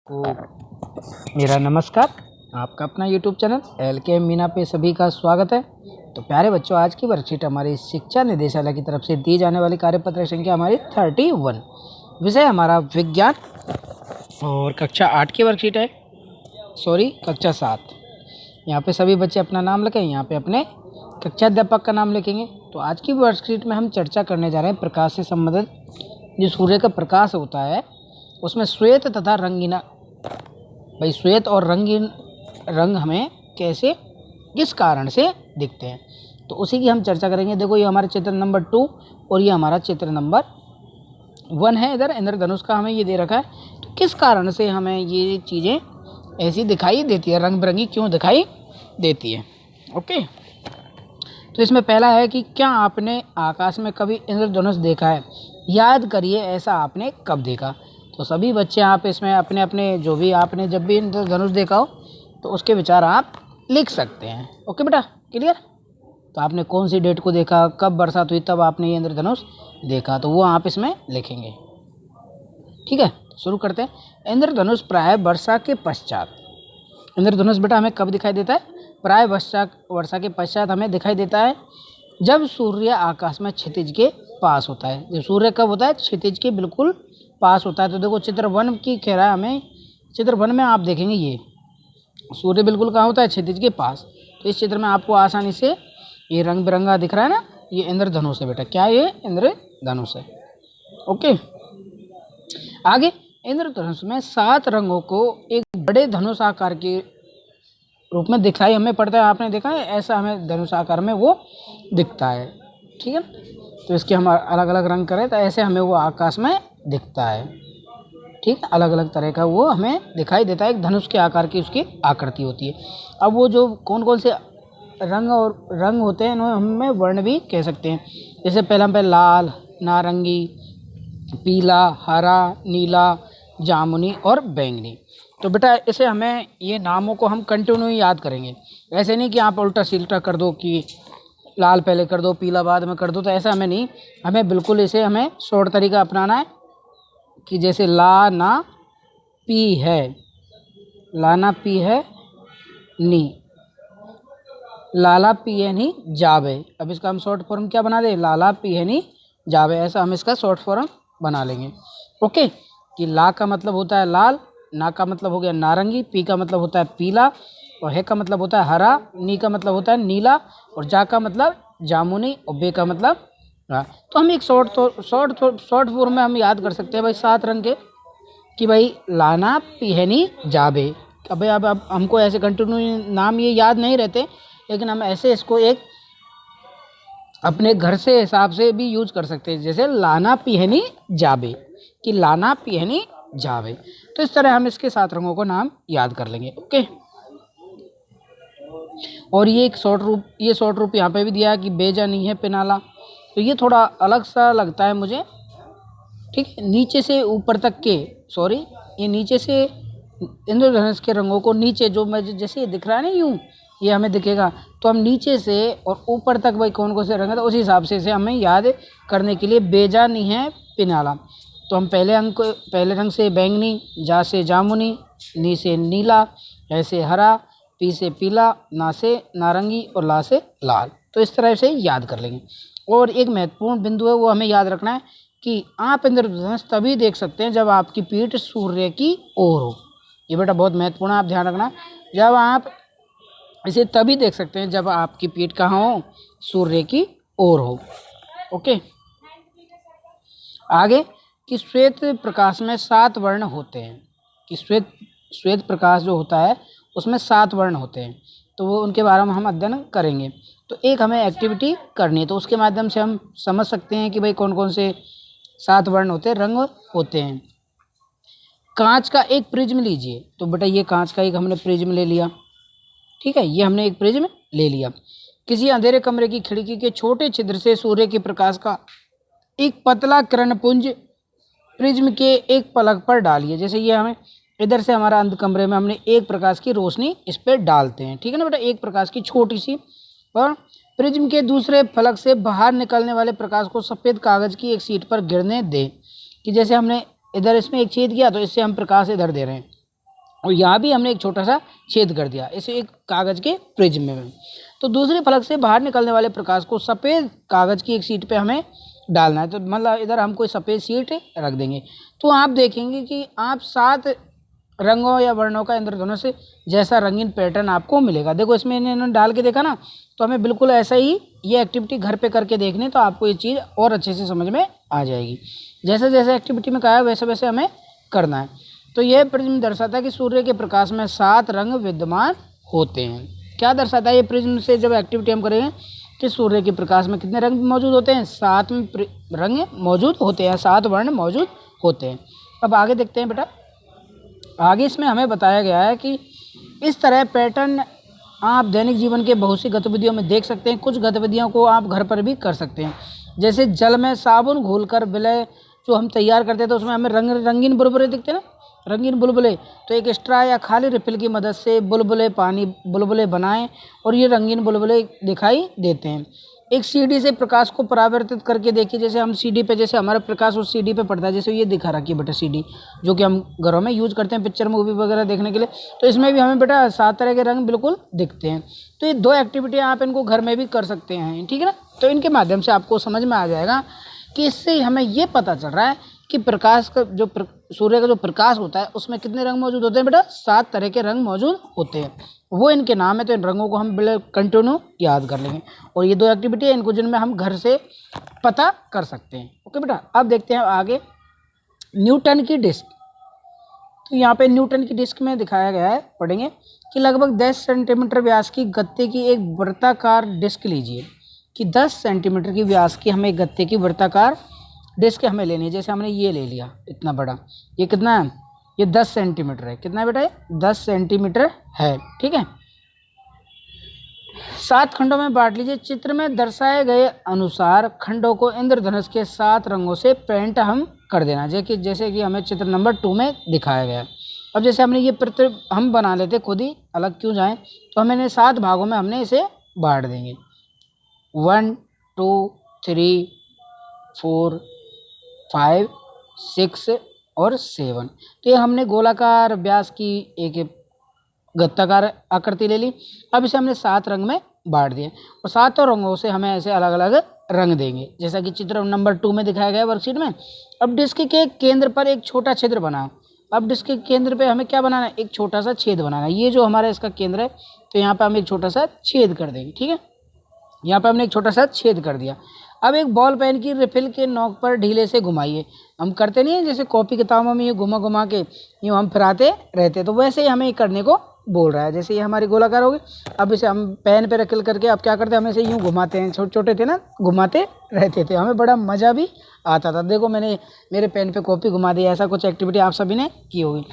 को मेरा नमस्कार। आपका अपना यूट्यूब चैनल LKM मीना पे सभी का स्वागत है। तो प्यारे बच्चों, आज की वर्कशीट हमारी शिक्षा निदेशालय की तरफ से दी जाने वाली कार्यपत्र संख्या हमारी 31, विषय हमारा विज्ञान और कक्षा 8 की वर्कशीट है, कक्षा 7। यहाँ पे सभी बच्चे अपना नाम लिखें, यहाँ पे अपने कक्षा अध्यापक का नाम लिखेंगे। तो आज की वर्कशीट में हम चर्चा करने जा रहे हैं प्रकाश से संबंधित। जो सूर्य का प्रकाश होता है उसमें श्वेत तथा रंगीना, भाई श्वेत और रंगीन रंग हमें कैसे, किस कारण से दिखते हैं, तो उसी की हम चर्चा करेंगे। देखो, ये हमारा चित्र नंबर 2 और ये हमारा चित्र नंबर 1 है। इधर इंद्रधनुष का हमें ये दे रखा है। तो किस कारण से हमें ये चीज़ें ऐसी दिखाई देती है, रंग बिरंगी क्यों दिखाई देती है। ओके, तो इसमें पहला है कि क्या आपने आकाश में कभी इंद्रधनुष देखा है? याद करिए, ऐसा आपने कब देखा। तो सभी बच्चे आप इसमें अपने अपने जो भी आपने जब भी इंद्रधनुष देखा हो तो उसके विचार आप लिख सकते हैं। ओके बेटा, क्लियर? तो आपने कौन सी डेट को देखा, कब बरसात हुई तब आपने ये इंद्रधनुष देखा, तो वो आप इसमें लिखेंगे। ठीक है, शुरू करते हैं। इंद्रधनुष प्राय वर्षा के पश्चात, इंद्रधनुष बेटा हमें कब दिखाई देता है? प्राय वर्षा के पश्चात हमें दिखाई देता है जब सूर्य आकाश में क्षितिज के पास होता है। जब सूर्य कब होता है? क्षितिज के बिल्कुल पास होता है। तो देखो, चित्र 1 की कह रहा है हमें, चित्र 1 में आप देखेंगे ये सूर्य बिल्कुल कहाँ होता है? क्षितिज के पास। तो इस चित्र में आपको आसानी से ये रंग बिरंगा दिख रहा है ना, ये इंद्रधनुष है बेटा। क्या ये इंद्रधनुष है? ओके, आगे इंद्रधनुष में 7 रंगों को एक बड़े धनुष आकार के रूप में दिखाई हमें पड़ता है। आपने देखा है, ऐसा हमें धनुष आकार में वो दिखता है। ठीक है, तो इसके हम अलग अलग रंग करें तो ऐसे हमें वो आकाश में दिखता है। ठीक है, अलग अलग तरह का वो हमें दिखाई देता है। एक धनुष के आकार की उसकी आकृति होती है। अब वो जो कौन कौन से रंग होते हैं, इन्हें हमें वर्ण भी कह सकते हैं। जैसे पहला पे लाल, नारंगी, पीला, हरा, नीला, जामुनी और बैंगनी। तो बेटा इसे हमें ये नामों को हम कंटिन्यू याद करेंगे। ऐसे नहीं कि आप उल्टा सील्टा कर दो कि लाल पहले कर दो पीला बाद में कर दो, तो ऐसा हमें नहीं। हमें बिल्कुल इसे हमें शॉर्ट तरीका अपनाना है कि जैसे ला ना पी है, लाना पी है नी, लाला पी है नी जावे। अब इसका हम शॉर्ट फॉर्म क्या बना दे? लाला पी है नी जावे। ऐसा हम इसका शॉर्ट फॉर्म बना लेंगे। ओके, कि ला का मतलब होता है लाल, ना का मतलब हो गया नारंगी, पी का मतलब होता है पीला, और है का मतलब होता है हरा, नी का मतलब होता है नीला, और जा का मतलब जामुनी, और बे का मतलब हाँ। तो हम एक शॉर्ट फॉर्म में हम याद कर सकते हैं भाई 7 रंग के, कि भाई लाना पिहनी जाबे। अब हमको ऐसे कंटिन्यू नाम ये याद नहीं रहते, लेकिन हम ऐसे इसको एक अपने घर से हिसाब से भी यूज कर सकते हैं। जैसे लाना पिहनी जाबे, कि लाना पिहनी जावे। तो इस तरह हम इसके 7 रंगों को नाम याद कर लेंगे। ओके, और ये एक शॉर्ट रूप यहाँ पे भी दिया है कि बेजा नहीं है पिनाला। तो ये थोड़ा अलग सा लगता है मुझे। ठीक है, नीचे से ऊपर तक के, ये नीचे से इंद्रधनुष के रंगों को नीचे जो मैं जैसे ये दिख रहा है ना, यूं ये हमें दिखेगा। तो हम नीचे से और ऊपर तक भाई कौन कौन से रंग है, तो उसी हिसाब से इसे हमें याद करने के लिए बेजा नहीं है पिनाला। तो हम पहले रंग से बैंगनी, जा से जामुनी, नी से नीला, है से हरा, पी से पीला, ना से नारंगी और ला से लाल। तो इस तरह से याद कर लेंगे। और एक महत्वपूर्ण बिंदु है, वो हमें याद रखना है कि आप इंद्रधनुष तभी देख सकते हैं जब आपकी पीठ सूर्य की ओर हो। ये बेटा बहुत महत्वपूर्ण है, आप ध्यान रखना। जब आप इसे तभी देख सकते हैं जब आपकी पीठ कहाँ हो? सूर्य की ओर हो। ओके, आगे कि श्वेत प्रकाश में 7 वर्ण होते हैं। कि श्वेत प्रकाश जो होता है उसमें 7 वर्ण होते हैं, तो वो उनके बारे में हम अध्ययन करेंगे। तो एक हमें एक्टिविटी करनी है, तो उसके माध्यम से हम समझ सकते हैं कि भाई कौन कौन से 7 वर्ण होते हैं, रंग होते हैं। कांच का एक प्रिज्म लीजिए। तो बेटा ये कांच का एक हमने प्रिज्म ले लिया। ठीक है, ये हमने एक प्रिज्म ले लिया। किसी अंधेरे कमरे की खिड़की के छोटे छिद्र से सूर्य के प्रकाश का एक पतला किरणपुंज प्रिज्म के एक पलक पर डालिए। जैसे ये हमें इधर से हमारा अंध कमरे में हमने एक प्रकाश की रोशनी इस पर डालते हैं। ठीक है ना बेटा, एक प्रकाश की छोटी सी, और प्रिज्म के दूसरे फलक से बाहर निकलने वाले प्रकाश को सफ़ेद कागज़ की एक शीट पर गिरने दें। कि जैसे हमने इधर इसमें एक छेद किया तो इससे हम प्रकाश इधर दे रहे हैं, और यहाँ भी हमने एक छोटा सा छेद कर दिया इसे एक कागज़ के प्रिज्म में। तो दूसरी फलक से बाहर निकलने वाले प्रकाश को सफ़ेद कागज़ की एक शीट पे हमें डालना है। तो मतलब इधर हम कोई सफ़ेद शीट रख देंगे, तो आप देखेंगे कि आप 7 रंगों या वर्णों का इंद्रधनुष जैसा रंगीन पैटर्न आपको मिलेगा। देखो इसमें इन्होंने डाल के देखा ना, तो हमें बिल्कुल ऐसा ही ये एक्टिविटी घर पे करके देखनी, तो आपको ये चीज़ और अच्छे से समझ में आ जाएगी। जैसे जैसे एक्टिविटी में कहा है वैसे वैसे हमें करना है। तो यह प्रिज्म दर्शाता है कि सूर्य के प्रकाश में 7 रंग विद्यमान होते हैं। क्या दर्शाता है ये प्रिज्म से जब एक्टिविटी हम करेंगे कि सूर्य के प्रकाश में कितने रंग मौजूद होते हैं? 7 रंग मौजूद होते हैं, 7 वर्ण मौजूद होते हैं। अब आगे देखते हैं बेटा। आगे इसमें हमें बताया गया है कि इस तरह पैटर्न आप दैनिक जीवन के बहुत सी गतिविधियों में देख सकते हैं। कुछ गतिविधियों को आप घर पर भी कर सकते हैं, जैसे जल में साबुन घोलकर विलय जो हम तैयार करते हैं तो उसमें हमें रंगीन बुलबुले दिखते हैं ना, रंगीन बुलबुले। तो एक स्ट्रा या खाली रिफिल की मदद से बुलबुले बनाएं और ये रंगीन बुलबुले दिखाई देते हैं। एक सीडी से प्रकाश को परावर्तित करके देखिए, जैसे हम सीडी पे, जैसे हमारा प्रकाश उस सीडी पे पड़ता है, जैसे ये दिखा रखी है बेटा सीडी, जो कि हम घरों में यूज़ करते हैं पिक्चर मूवी वगैरह देखने के लिए। तो इसमें भी हमें बेटा 7 तरह के रंग बिल्कुल दिखते हैं। तो ये 2 एक्टिविटी आप इनको घर में भी कर सकते हैं, ठीक है ना। तो इनके माध्यम से आपको समझ में आ जाएगा कि इससे हमें ये पता चल रहा है कि प्रकाश का जो सूर्य का जो प्रकाश होता है उसमें कितने रंग मौजूद होते हैं बेटा? 7 तरह के रंग मौजूद होते हैं, वो इनके नाम है। तो इन रंगों को हम कंटिन्यू याद कर लेंगे। और ये 2 एक्टिविटी है इनको जिनमें हम घर से पता कर सकते हैं। ओके बेटा, अब देखते हैं आगे न्यूटन की डिस्क। तो यहाँ पे न्यूटन की डिस्क में दिखाया गया है, पढ़ेंगे कि लगभग 10 सेंटीमीटर व्यास की गत्ते की एक वृत्ताकार डिस्क लीजिए, कि 10 सेंटीमीटर की व्यास की हमें गत्ते की वृत्ताकार डिस्क हमें लेनी है। जैसे हमने ये ले लिया इतना बड़ा, ये कितना है? ये 10 सेंटीमीटर है। कितना है बेटा? ये 10 सेंटीमीटर है, ठीक है। 7 खंडों में बांट लीजिए। चित्र में दर्शाए गए अनुसार खंडों को इंद्रधनुष के 7 रंगों से पेंट हम कर देना, जैसे कि हमें चित्र नंबर 2 में दिखाया गया है। अब जैसे हमने ये चित्र हम बना लेते खुद ही, अलग क्यों जाएं, तो हमें 7 भागों में हमने इसे बांट देंगे। 1 2 3 4 5 6 और 7। तो ये हमने गोलाकार व्यास की एक गत्ताकार आकृति ले ली। अब इसे हमने 7 रंग में बांट दिए और 7 रंगों से हमें ऐसे अलग अलग रंग देंगे, जैसा कि चित्र नंबर 2 में दिखाया गया है वर्कशीट में। अब डिस्क के केंद्र पर एक छोटा छिद्र बनाओ। अब डिस्क के केंद्र पे हमें क्या बनाना है? एक छोटा सा छेद बनाना है। ये जो हमारा इसका केंद्र है, तो यहाँ पे हम एक छोटा सा छेद कर देंगे, ठीक है। यहाँ पे हमने एक छोटा सा छेद कर दिया। अब एक बॉल पेन की रिफिल के नोक पर ढीले से घुमाइए। हम करते नहीं है जैसे कॉपी किताबों में ये घुमा घुमा के यूँ हम फिराते रहते, तो वैसे ही हमें करने को बोल रहा है। जैसे ये हमारी गोलाकार होगी, अब इसे हम पेन पे रखिल करके अब क्या करते हैं, हम इसे यूँ घुमाते हैं। छोटे छोटे थे ना, घुमाते रहते थे, हमें बड़ा मज़ा भी आता था। देखो मैंने मेरे पेन पे कॉपी घुमा दी, ऐसा कुछ एक्टिविटी आप सभी ने की होगी।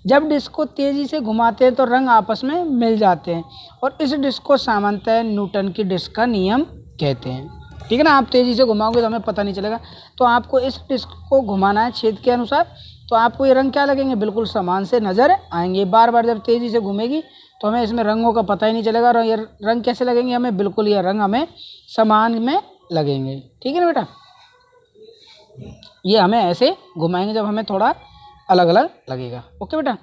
जब डिस्क को तेज़ी से घुमाते हैं तो रंग आपस में मिल जाते हैं और इस डिस्क को सामान्यतः न्यूटन की डिस्क का नियम कहते हैं, ठीक है ना। आप तेज़ी से घुमाओगे तो हमें पता नहीं चलेगा। तो आपको इस डिस्क को घुमाना है छेद के अनुसार, तो आपको ये रंग क्या लगेंगे? बिल्कुल समान से नज़र आएंगे। बार बार जब तेज़ी से घूमेगी तो हमें इसमें रंगों का पता ही नहीं चलेगा। और ये रंग कैसे लगेंगे हमें? बिल्कुल ये रंग हमें समान में लगेंगे, ठीक है ना बेटा। ये हमें ऐसे घुमाएंगे जब हमें थोड़ा अलग अलग लगेगा। ओके बेटा,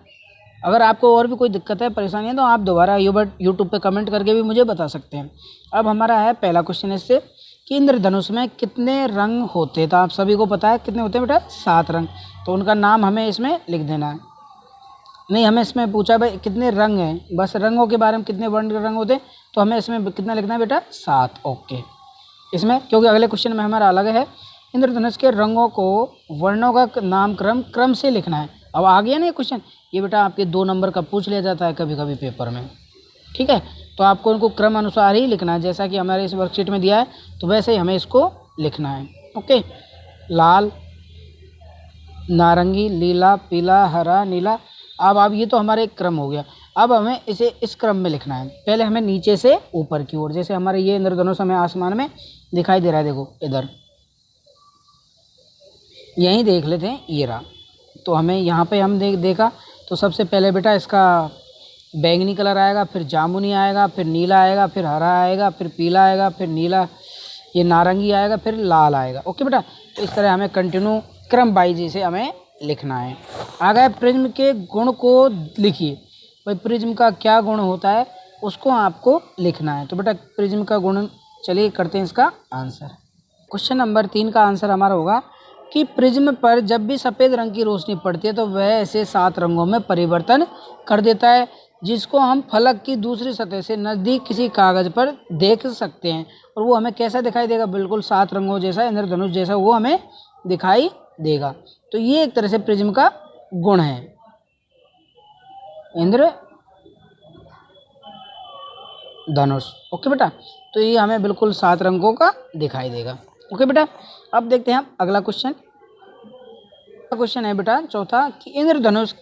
अगर आपको और भी कोई दिक्कत है, परेशानी है, तो आप दोबारा यूट्यूब पे कमेंट करके भी मुझे बता सकते हैं। अब हमारा है पहला क्वेश्चन इससे कि इंद्रधनुष में कितने रंग होते हैं? तो आप सभी को पता है कितने होते हैं बेटा? 7 रंग। तो उनका नाम हमें इसमें लिख देना है। नहीं, हमें इसमें पूछा भाई कितने रंग हैं, बस रंगों के बारे में, कितने वर्ण के रंग होते हैं, तो हमें इसमें कितना लिखना है बेटा? 7। ओके, इसमें क्योंकि अगले क्वेश्चन में हमारा अलग है, इंद्रधनुष के रंगों को वर्णों का क्रम से लिखना है। अब आ गया ना ये क्वेश्चन, ये बेटा आपके 2 नंबर का पूछ लिया जाता है कभी कभी पेपर में, ठीक है। तो आपको इनको क्रम अनुसार ही लिखना है, जैसा कि हमारे इस वर्कशीट में दिया है, तो वैसे ही हमें इसको लिखना है। ओके, लाल, नारंगी, नीला, पीला, हरा, नीला। अब ये तो हमारे एक क्रम हो गया। अब हमें इसे इस क्रम में लिखना है। पहले हमें नीचे से ऊपर की ओर, जैसे हमारे ये इंद्रधनुष हमें आसमान में दिखाई दे रहा है, देखो इधर, यहीं देख लेते हैं, ये रहा। तो हमें यहाँ पे हम देखा तो सबसे पहले बेटा इसका बैंगनी कलर आएगा, फिर जामुनी आएगा, फिर नीला आएगा, फिर हरा आएगा, फिर पीला आएगा, फिर नीला, ये नारंगी आएगा, फिर लाल आएगा। ओके बेटा, तो इस तरह हमें कंटिन्यू क्रम वाइज इसे हमें लिखना है। आ गए प्रिज्म के गुण को लिखिए। भाई प्रिज्म का क्या गुण होता है उसको आपको लिखना है। तो बेटा प्रिज्म का गुण, चलिए करते हैं इसका आंसर। क्वेश्चन नंबर 3 का आंसर हमारा होगा कि प्रिज्म पर जब भी सफ़ेद रंग की रोशनी पड़ती है तो वह ऐसे 7 रंगों में परिवर्तन कर देता है, जिसको हम फलक की दूसरी सतह से नज़दीक किसी कागज़ पर देख सकते हैं। और वो हमें कैसा दिखाई देगा? बिल्कुल 7 रंगों जैसा, इंद्रधनुष जैसा वो हमें दिखाई देगा। तो ये एक तरह से प्रिज्म का गुण है, इंद्रधनुष। ओके बेटा, तो ये हमें बिल्कुल 7 रंगों का दिखाई देगा। ओके बेटा, अब देखते हैं हम अगला क्वेश्चन। क्वेश्चन है बेटा चौथा कि इंद्रधनुष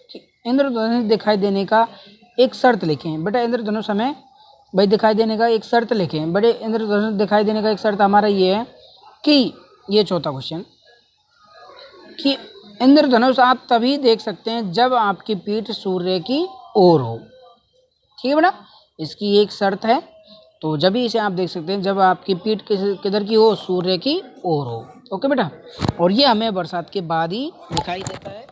दिखाई देने का एक शर्त लिखें। बेटा इंद्रधनुष हमें भाई दिखाई देने का एक शर्त लिखें। बड़े इंद्रधनुष दिखाई देने का एक शर्त हमारा ये है कि, ये चौथा क्वेश्चन, कि इंद्रधनुष आप तभी देख सकते हैं जब आपकी पीठ सूर्य की ओर हो। ठीक है बेटा, इसकी एक शर्त है। तो जब भी इसे आप देख सकते हैं जब आपकी पीठ किधर की हो? सूर्य की ओर हो। ओके बेटा, और ये हमें बरसात के बाद ही दिखाई देता है।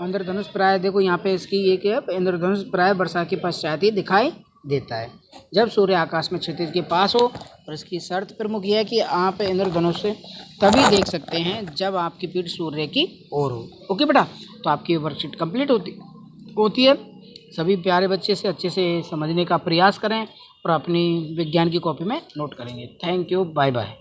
इंद्रधनुष प्राय देखो यहाँ पे इसकी एक है, इंद्रधनुष प्राय बरसात के पश्चात ही दिखाई देता है जब सूर्य आकाश में क्षितिज के पास हो। और इसकी शर्त प्रमुख यह है कि आप इंद्रधनुष से तभी देख सकते हैं जब आपकी पीठ सूर्य की ओर हो। ओके बेटा, तो आपकी वर्कशीट कंप्लीट होती है। सभी प्यारे बच्चे से अच्छे से समझने का प्रयास करें और अपनी विज्ञान की कॉपी में नोट करेंगे। Thank you, bye bye.